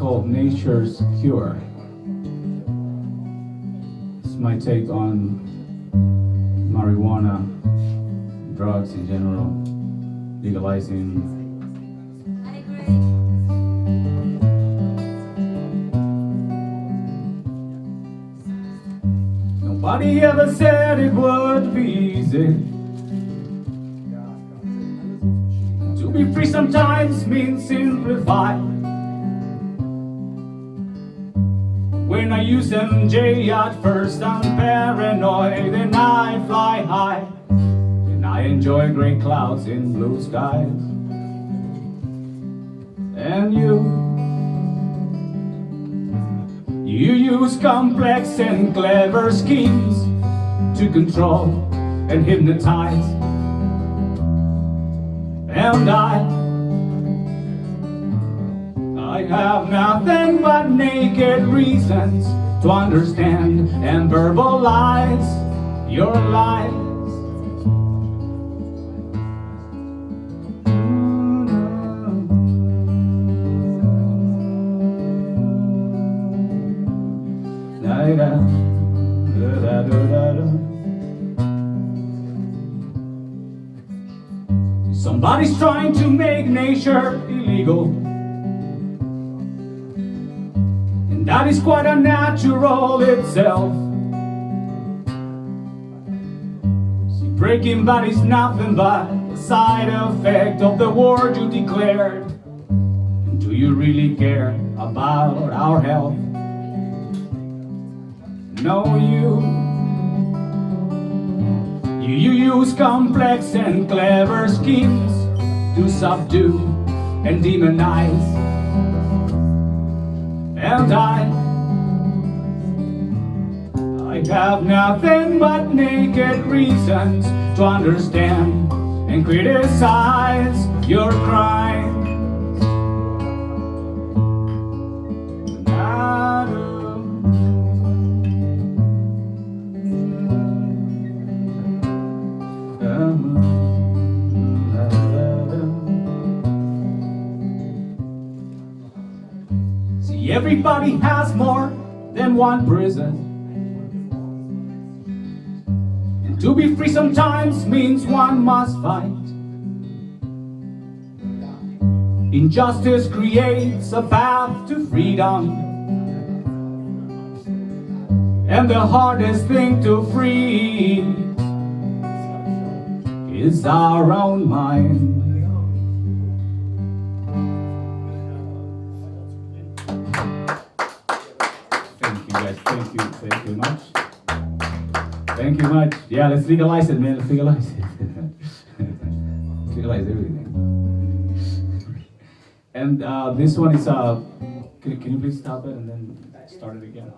called Nature's Cure. It's my take on marijuana, drugs in general, legalizing. I agree. Nobody ever said it would be easy. To be free sometimes means simplify. When I use MJ at first I'm paranoid, then I fly high, and I enjoy gray clouds in blue skies. And you use complex and clever schemes to control and hypnotize. And I have nothing but naked reasons to understand and verbalize your lies. Somebody's trying to make nature illegal, and that is quite unnatural itself. See, breaking bad is nothing but a side effect of the word you declared. And do you really care about our health? No, you use complex and clever schemes to subdue and demonize. And I have nothing but naked reasons to understand and criticize your crimes. See, everybody has more than one prison, and to be free sometimes means one must fight. Injustice creates a path to freedom, and the hardest thing to free is our own mind. Thank you guys, thank you much. Thank you much. Yeah, let's legalize it, man, let's legalize it. Let's legalize everything. And this one is, can you please stop it and then start it again?